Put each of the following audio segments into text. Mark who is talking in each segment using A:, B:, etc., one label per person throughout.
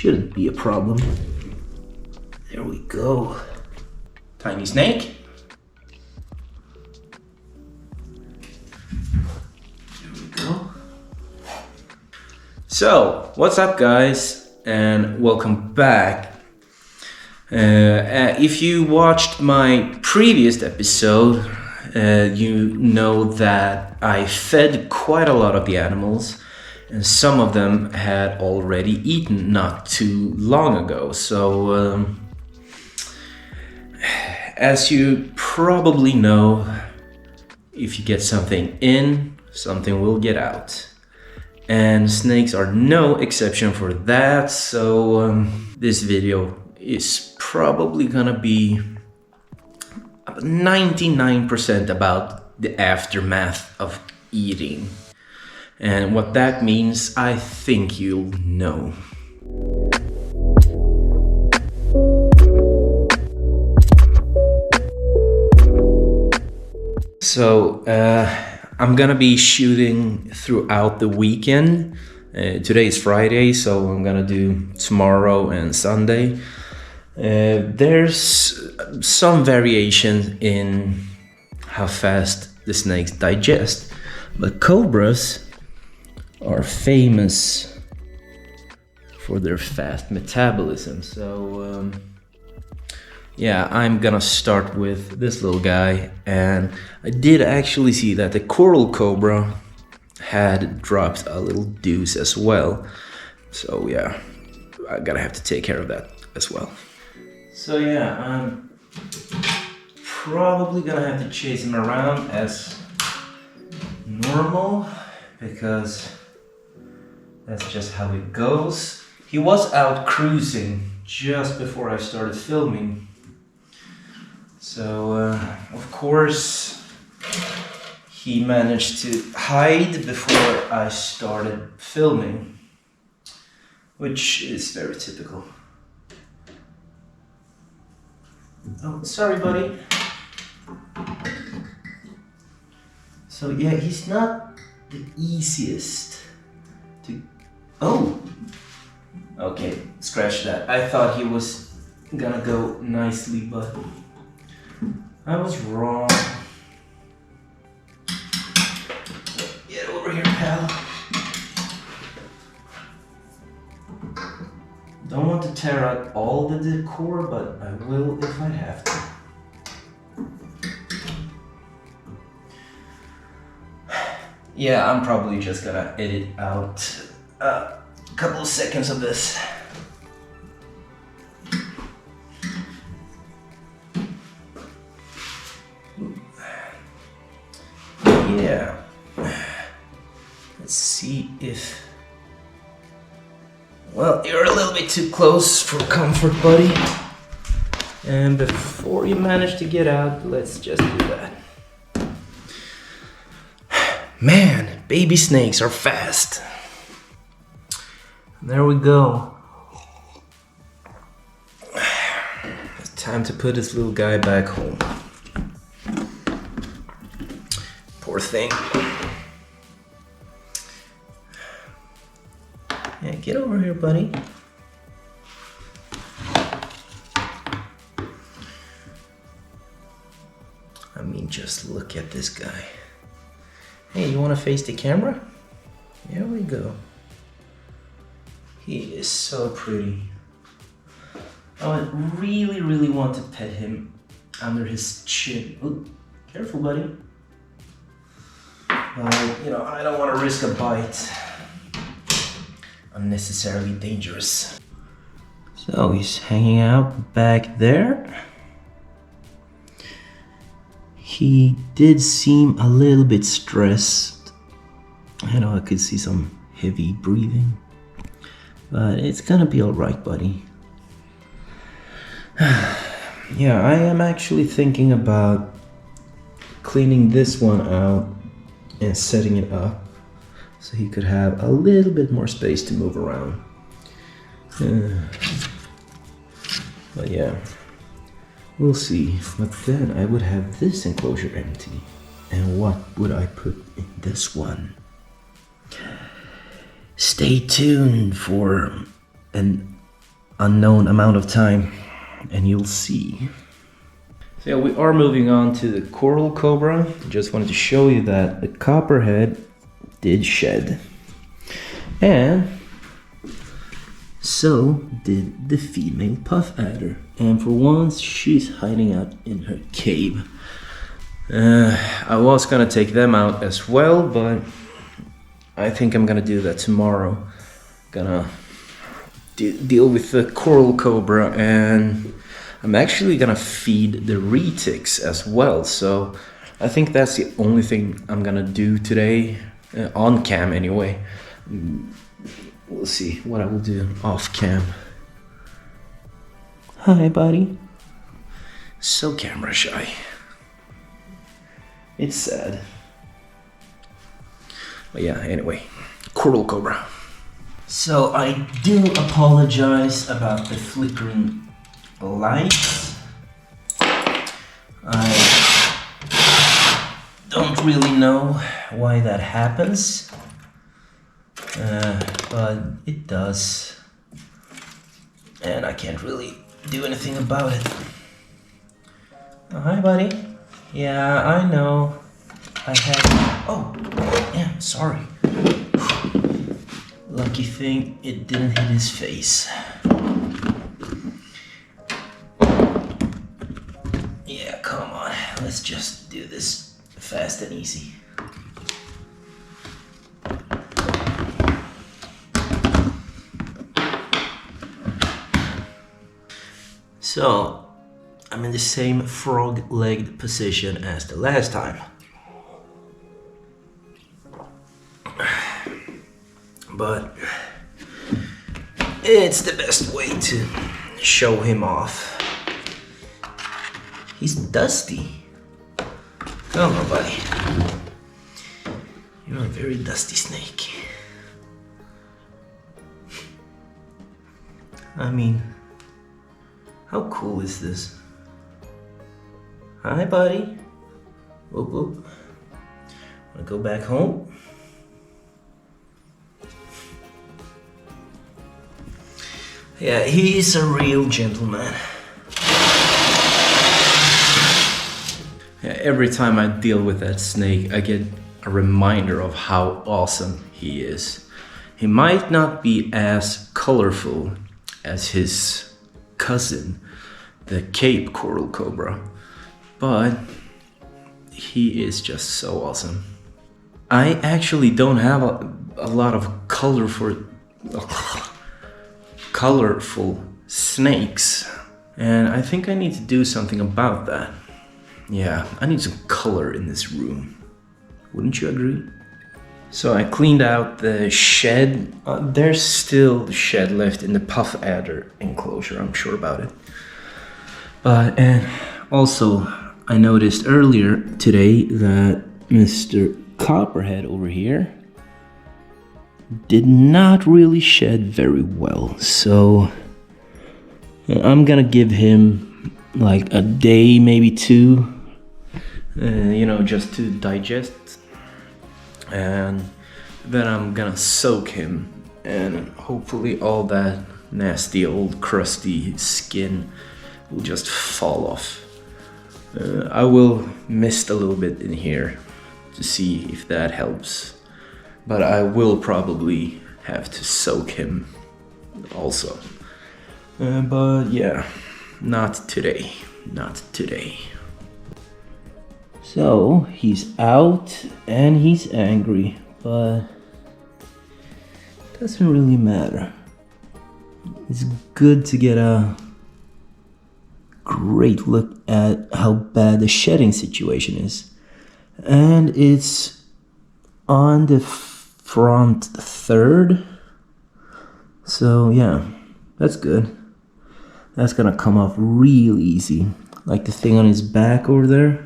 A: shouldn't be a problem. There we go. Tiny snake. There we go. So, what's up guys, and welcome back. If you watched my previous episode, you know that I fed quite a lot of the animals, and some of them had already eaten not too long ago. So, as you probably know, if you get something in, something will get out. And snakes are no exception for that, so this video is probably gonna be 99% about the aftermath of eating. And what that means, I think you'll know. So, I'm gonna be shooting throughout the weekend. Today is Friday, so I'm gonna do tomorrow and Sunday. There's some variation in how fast the snakes digest, but cobras are famous for their fast metabolism. So yeah, I'm gonna start with this little guy, and I did actually see that the coral cobra had dropped a little deuce as well. So yeah, I gotta have to take care of that as well. So yeah, I'm probably gonna have to chase him around as normal, because that's just how it goes. He was out cruising just before I started filming. So, of course, he managed to hide before I started filming, which is very typical. Oh, sorry, buddy. So yeah, he's not the easiest to... Oh! Okay, scratch that. I thought he was gonna go nicely, but I was wrong. Get over here, pal. Don't want to tear out all the decor, but I will if I have to. Yeah, I'm probably just gonna edit out a couple of seconds of this. Yeah. Let's see if... Well, you're a little bit too close for comfort, buddy. And before you manage to get out, let's just do that. Man, baby snakes are fast. There we go. It's time to put this little guy back home. Poor thing. Yeah, get over here, buddy. I mean, just look at this guy. Hey, you want to face the camera? There we go. He is so pretty. I really, really want to pet him under his chin. Ooh, careful, buddy. You know, I don't want to risk a bite. Unnecessarily dangerous. So he's hanging out back there. He did seem a little bit stressed. I know I could see some heavy breathing, but it's gonna be all right, buddy. Yeah, I am actually thinking about cleaning this one out and setting it up so he could have a little bit more space to move around. But yeah, we'll see. But then I would have this enclosure empty. And what would I put in this one? Stay tuned for an unknown amount of time, and you'll see. So yeah, we are moving on to the coral cobra. Just wanted to show you that the copperhead did shed, and so did the female puff adder. And for once, she's hiding out in her cave. I was gonna take them out as well, but I think I'm gonna do that tomorrow. Gonna deal with the coral cobra, and I'm actually gonna feed the retics as well. So I think that's the only thing I'm gonna do today, on cam anyway. We'll see what I will do off cam. Hi, buddy. So camera shy. It's sad. But yeah, anyway, coral cobra. So I do apologize about the flickering lights. I don't really know why that happens, but it does, and I can't really do anything about it. Oh, hi, buddy. Yeah, I know. I had... Oh, yeah, sorry. Lucky thing, it didn't hit his face. Yeah, come on. Let's just do this fast and easy. So, I'm in the same frog-legged position as the last time. But it's the best way to show him off. He's dusty. Come on, buddy. You're a very dusty snake. I mean, how cool is this? Hi, buddy. Whoop, whoop. Wanna go back home? Yeah, he's a real gentleman. Yeah, every time I deal with that snake, I get a reminder of how awesome he is. He might not be as colorful as his cousin, the Cape coral cobra, but he is just so awesome. I actually don't have a lot of colorful snakes, and I think I need to do something about that. Yeah, I need some color in this room. Wouldn't you agree? So I cleaned out the shed. There's still shed left in the puff adder enclosure, I'm sure about it. And also, I noticed earlier today that Mr. Copperhead over here did not really shed very well. So I'm gonna give him like a day, maybe two, just to digest. And then I'm gonna soak him, and hopefully all that nasty old crusty skin will just fall off. I will mist a little bit in here to see if that helps, but I will probably have to soak him also. But yeah, not today. So he's out and he's angry, but doesn't really matter. It's good to get a great look at how bad the shedding situation is. And it's on the front third. So yeah, that's good. That's gonna come off real easy. Like the thing on his back over there.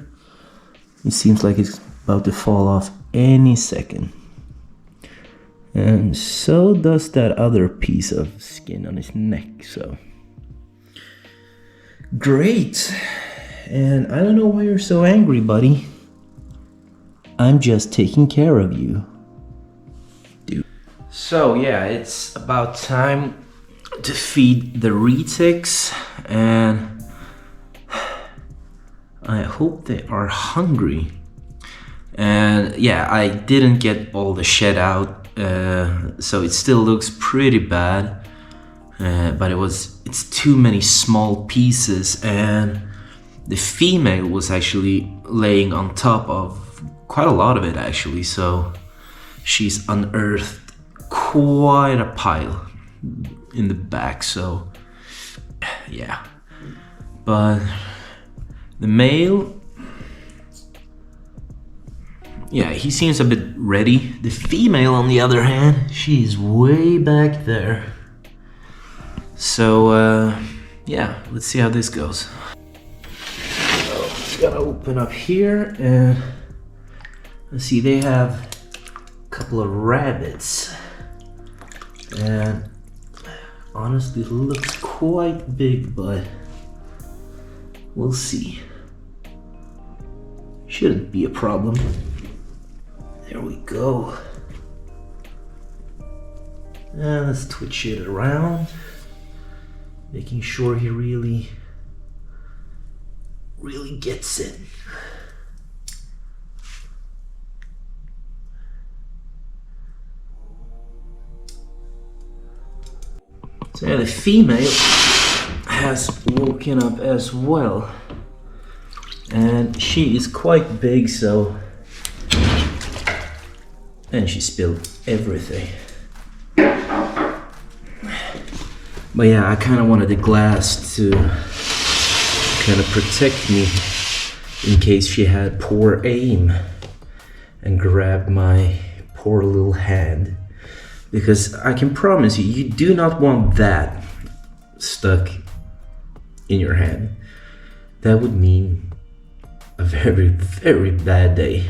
A: It seems like it's about to fall off any second. And so does that other piece of skin on his neck, so. Great. And I don't know why you're so angry, buddy. I'm just taking care of you. Dude. So yeah, it's about time to feed the retics, and I hope they are hungry. And yeah, I didn't get all the shed out, so it still looks pretty bad, but it's too many small pieces, and the female was actually laying on top of quite a lot of it actually, so she's unearthed quite a pile in the back. So yeah, but the male, yeah, he seems a bit ready. The female, on the other hand, she's way back there. So yeah, let's see how this goes. So just gotta open up here, and let's see, they have a couple of rabbits, and honestly it looks quite big, but we'll see. Shouldn't be a problem. There we go. And let's twitch it around, making sure he really gets it. So yeah, the female has woken up as well, and she is quite big, so, and she spilled everything. But yeah, I kind of wanted the glass to kind of protect me in case she had poor aim and grabbed my poor little hand. Because I can promise you, you do not want that stuck in your hand. That would mean a very, very bad day.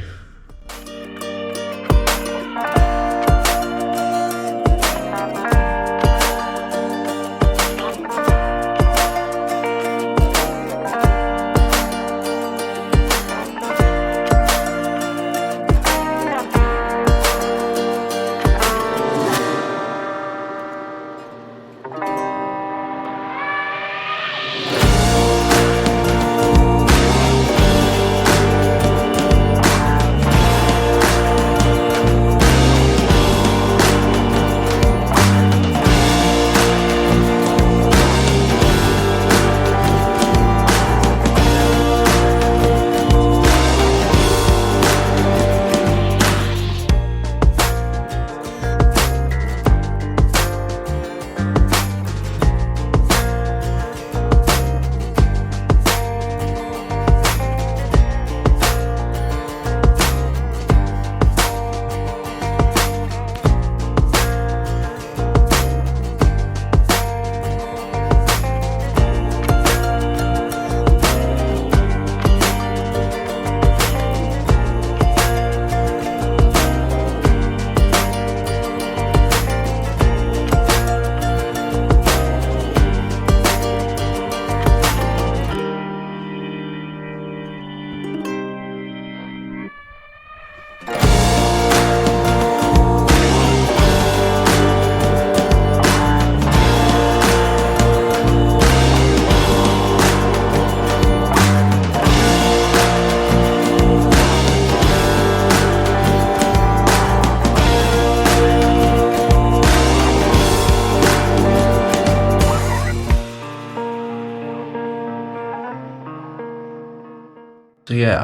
A: So yeah,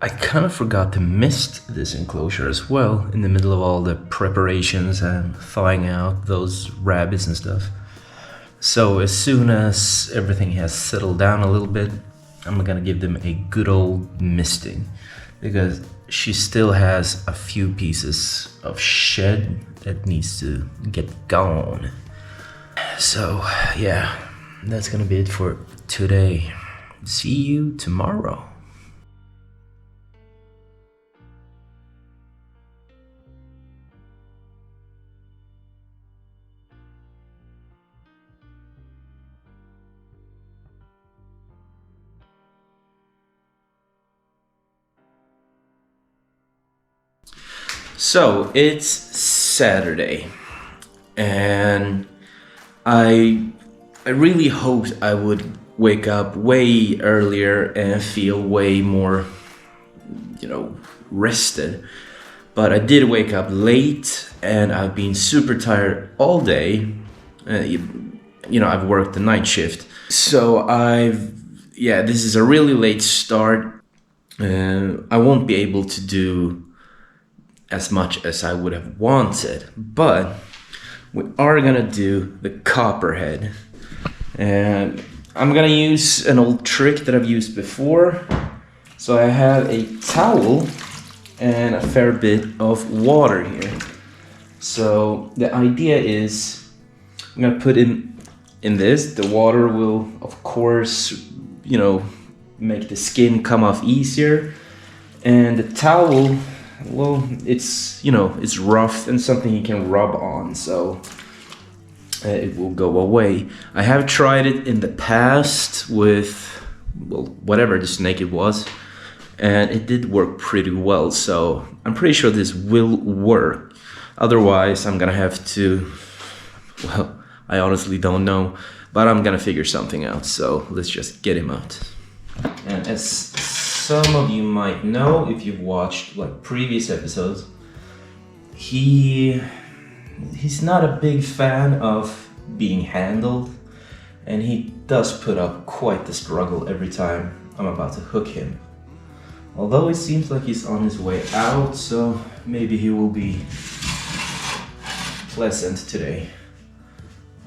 A: I kind of forgot to mist this enclosure as well in the middle of all the preparations and thawing out those rabbits and stuff. So as soon as everything has settled down a little bit, I'm gonna give them a good old misting, because she still has a few pieces of shed that needs to get gone. So yeah, that's gonna be it for today. See you tomorrow. So it's Saturday, and I really hoped I would wake up way earlier and feel way more, you know, rested. But I did wake up late and I've been super tired all day. You know, I've worked the night shift. So yeah, this is a really late start. I won't be able to do as much as I would have wanted, but we are gonna do the copperhead. And I'm gonna use an old trick that I've used before. So I have a towel and a fair bit of water here. So the idea is I'm gonna put in this. The water will, of course, you know, make the skin come off easier. And the towel, well, it's, you know, it's rough and something you can rub on, so it will go away. I have tried it in the past with, well, whatever the snake it was, and it did work pretty well, so I'm pretty sure this will work. Otherwise, I'm gonna have to, well, I honestly don't know, but I'm gonna figure something out, so let's just get him out. And as some of you might know, if you've watched like previous episodes, he's not a big fan of being handled, and he does put up quite the struggle every time I'm about to hook him. Although it seems like he's on his way out, so maybe he will be pleasant today.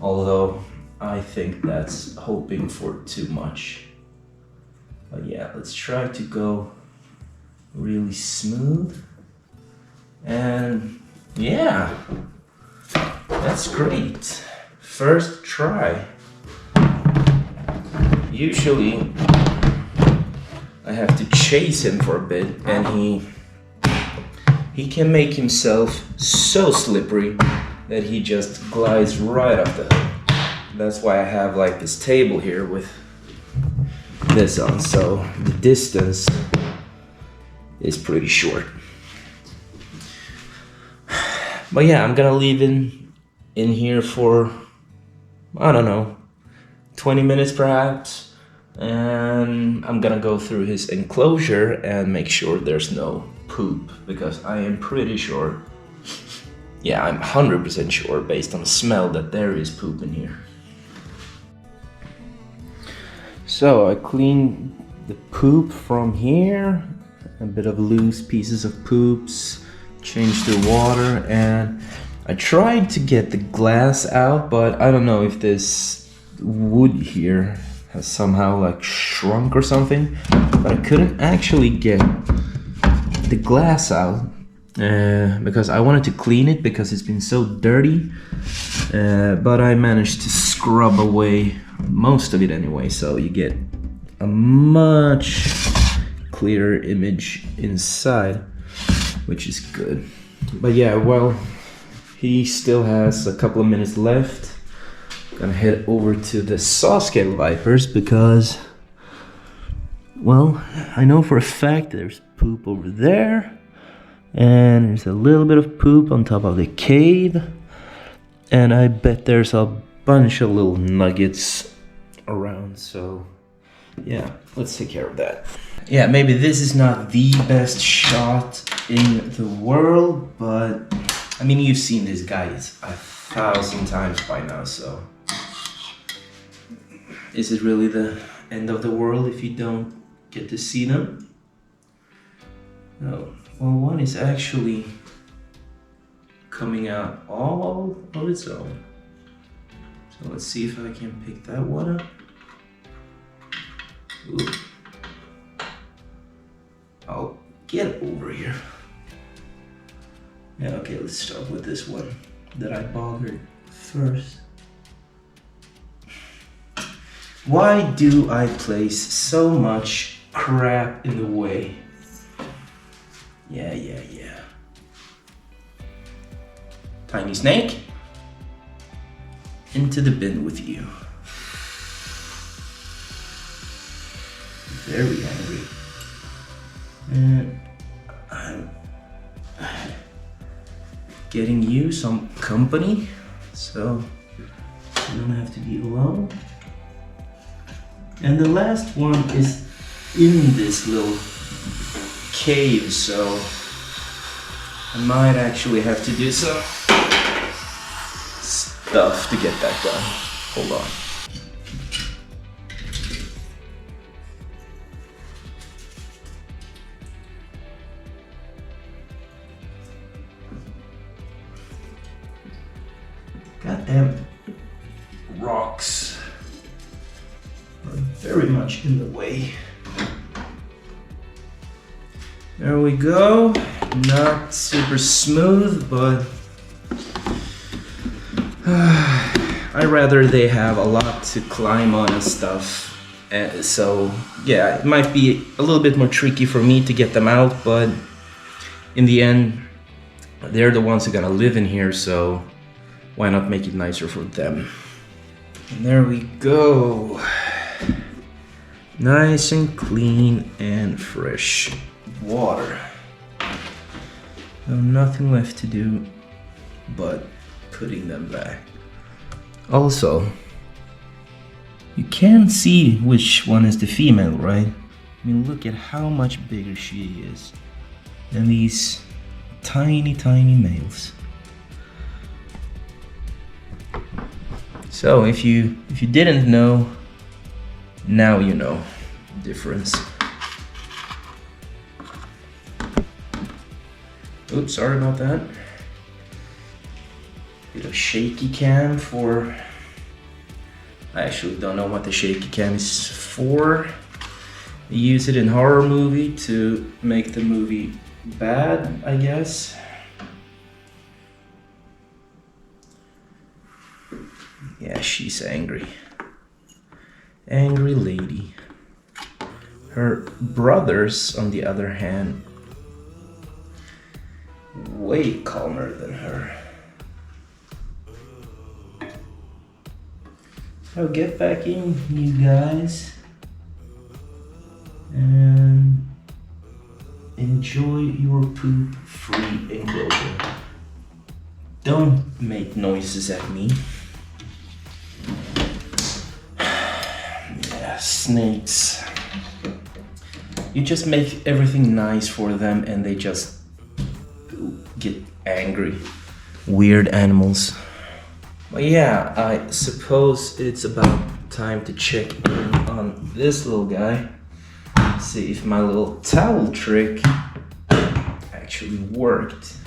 A: Although I think that's hoping for too much. But yeah, let's try to go really smooth. And yeah, that's great. First try. Usually I have to chase him for a bit, and he can make himself so slippery that he just glides right off the hook. That's why I have like this table here with this on, so the distance is pretty short. But yeah, I'm gonna leave him in here for, I don't know, 20 minutes perhaps, and I'm gonna go through his enclosure and make sure there's no poop, because I am pretty sure, yeah, I'm 100% sure based on the smell that there is poop in here. So I cleaned the poop from here, a bit of loose pieces of poops, changed the water, and I tried to get the glass out, but I don't know if this wood here has somehow like shrunk or something, but I couldn't actually get the glass out because I wanted to clean it because it's been so dirty, but I managed to scrub away most of it anyway, so you get a much clearer image inside, which is good. But yeah, well, he still has a couple of minutes left. Gonna head over to the saw scale vipers because, well, I know for a fact there's poop over there, and there's a little bit of poop on top of the cave, and I bet there's a bunch of little nuggets around, so yeah, let's take care of that. Yeah, maybe this is not the best shot in the world, but I mean, you've seen these guys 1,000 times by now, so is it really the end of the world if you don't get to see them? No. Well, one is actually coming out all of its own. So let's see if I can pick that one up. Ooh. I'll get over here. Yeah, okay, let's start with this one that I bothered first. Why do I place so much crap in the way? Yeah. Tiny snake, into the bin with you. Very angry. And I'm getting you some company, so don't have to be alone. And the last one is in this little cave, so I might actually have to do some stuff to get that done. Hold on. Goddamn rocks are very much in the way. There we go. Not super smooth, but I'd rather they have a lot to climb on and stuff. So yeah, it might be a little bit more tricky for me to get them out, but in the end, they're the ones who are gonna live in here, so why not make it nicer for them? And there we go. Nice and clean and fresh water. So nothing left to do but putting them back. Also, you can see which one is the female, right? I mean, look at how much bigger she is than these tiny, tiny males. So if you didn't know, now you know the difference. Oops, sorry about that. Bit of shaky cam for... I actually don't know what the shaky cam is for. I use it in horror movie to make the movie bad, I guess. Yeah, she's angry. Angry lady. Her brothers, on the other hand, way calmer than her. So get back in, you guys, and enjoy your poop free and global. Don't make noises at me. Yeah, snakes. You just make everything nice for them and they just get angry. Weird animals. Well, yeah, I suppose it's about time to check in on this little guy. See if my little towel trick actually worked.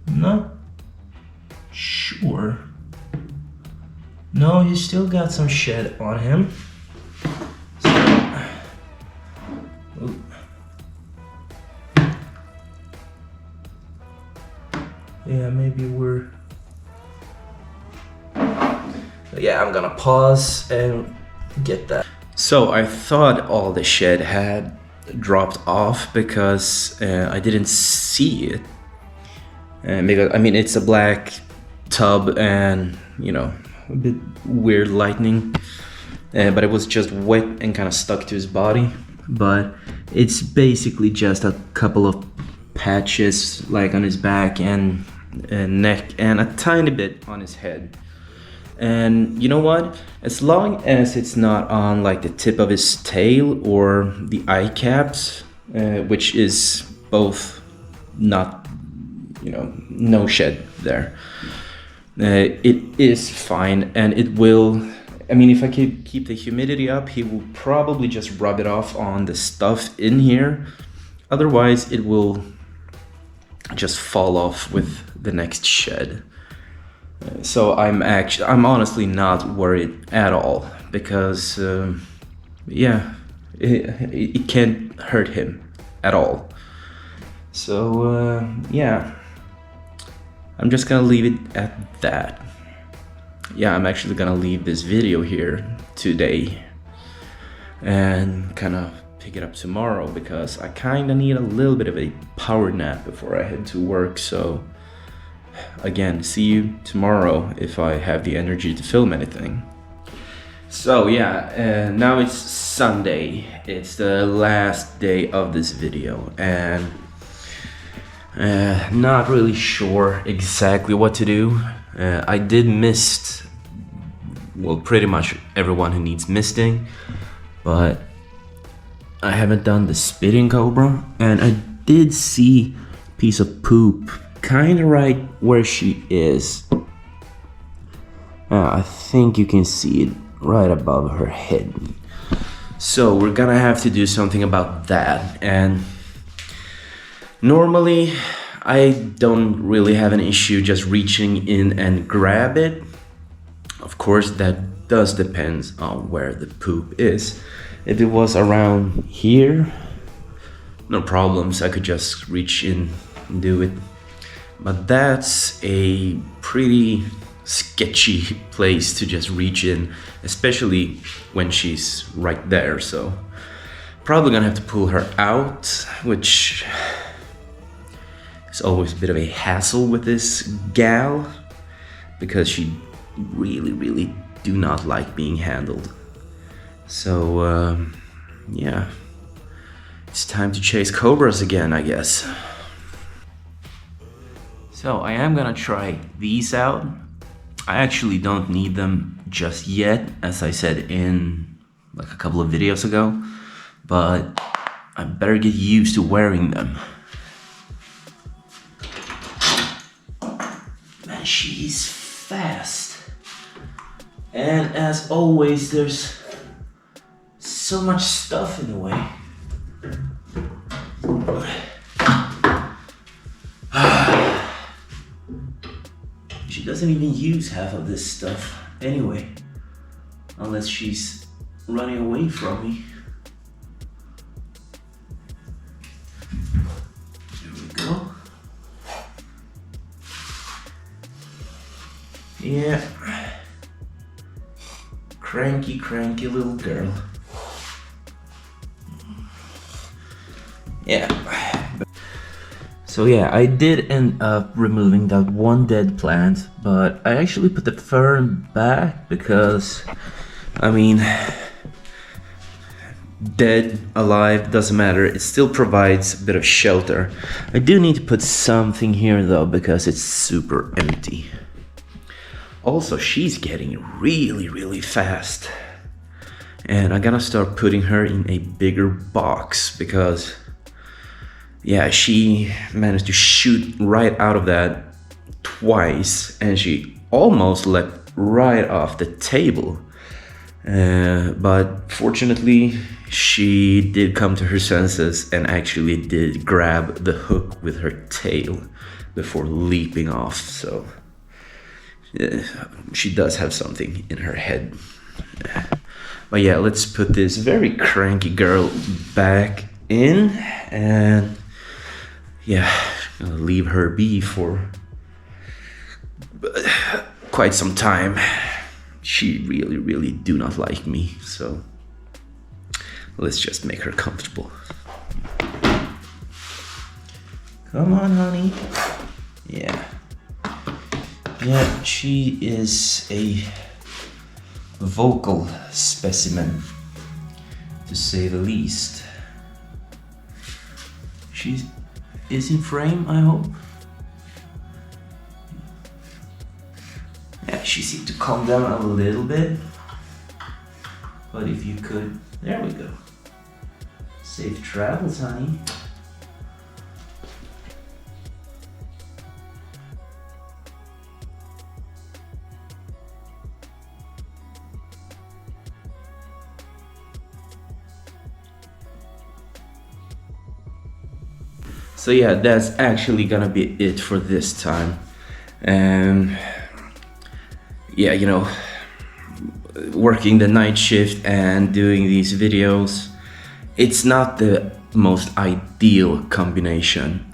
A: Not sure. No, he's still got some shed on him. Yeah, maybe we're... Yeah, I'm gonna pause and get that. So I thought all the shed had dropped off because I didn't see it. Because, I mean, it's a black tub and, you know, a bit weird lighting. But it was just wet and kind of stuck to his body. But it's basically just a couple of patches like on his back and neck and a tiny bit on his head. And you know what? As long as it's not on like the tip of his tail or the eye caps, which is both not, you know, no shed there, it is fine. And it will, I mean, if I keep the humidity up, he will probably just rub it off on the stuff in here. Otherwise, it will just fall off with the next shed. So I'm honestly not worried at all because yeah, it can't hurt him at all. So yeah, I'm just gonna leave it at that. Yeah, I'm actually gonna leave this video here today and kind of pick it up tomorrow because I kind of need a little bit of a power nap before I head to work. So again, see you tomorrow if I have the energy to film anything. So yeah, now it's Sunday. It's the last day of this video, and not really sure exactly what to do. I did mist, well, pretty much everyone who needs misting, but I haven't done the spitting cobra, and I did see a piece of poop kind of right where she is. I think you can see it right above her head. So we're gonna have to do something about that. And normally I don't really have an issue just reaching in and grab it. Of course, that does depend on where the poop is. If it was around here, no problems, I could just reach in and do it. But that's a pretty sketchy place to just reach in, especially when she's right there. So probably gonna have to pull her out, which is always a bit of a hassle with this gal, because she really do not like being handled. So yeah, it's time to chase cobras again, I guess. So I am gonna try these out. I actually don't need them just yet, as I said in like a couple of videos ago, but I better get used to wearing them. Man, she's fast. And as always, there's so much stuff in the way. She doesn't even use half of this stuff anyway, unless she's running away from me. There we go. Yeah. Cranky little girl. Yeah. So yeah, I did end up removing that one dead plant, but I actually put the fern back because, I mean, dead, alive, doesn't matter, it still provides a bit of shelter. I do need to put something here though, because it's super empty. Also, she's getting really fast. And I'm gonna start putting her in a bigger box, because yeah, she managed to shoot right out of that twice, and she almost leapt right off the table. But fortunately, she did come to her senses and actually did grab the hook with her tail before leaping off. So she does have something in her head. But yeah, let's put this very cranky girl back in, and yeah, I'll leave her be for quite some time. She really do not like me, so let's just make her comfortable. Come on, honey. Yeah, she is a vocal specimen, to say the least. She is in frame, I hope. Yeah, she seemed to calm down a little bit. But if you could, there we go. Safe travels, honey. So yeah, that's actually gonna be it for this time. And yeah, you know, working the night shift and doing these videos, it's not the most ideal combination.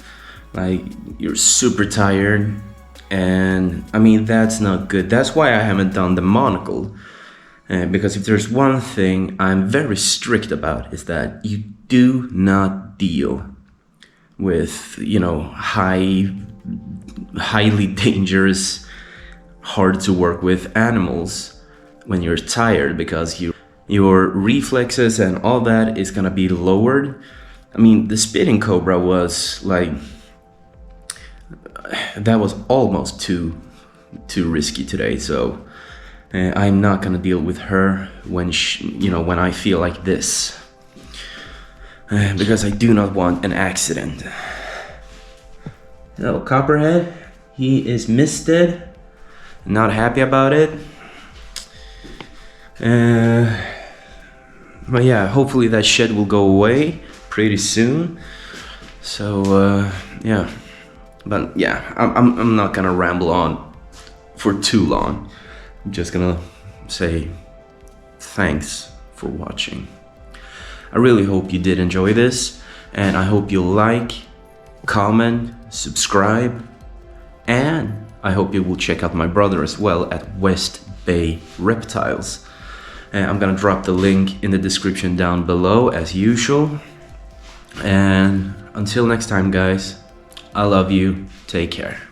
A: Like, you're super tired, and I mean, that's not good. That's why I haven't done the monocle. Because if there's one thing I'm very strict about, is that you do not deal with, you know, highly dangerous, hard to work with animals when you're tired, because your reflexes and all that is gonna be lowered. I mean, the spitting cobra was like, that was almost too risky today. So I'm not gonna deal with her when when I feel like this, because I do not want an accident. So Copperhead, he is misted, not happy about it. But yeah, hopefully that shed will go away pretty soon. So yeah, but yeah, I'm not gonna ramble on for too long. I'm just gonna say thanks for watching. I really hope you did enjoy this, and I hope you like, comment, subscribe, and I hope you will check out my brother as well at West Bay Reptiles. I'm gonna drop the link in the description down below as usual. And until next time, guys, I love you. Take care.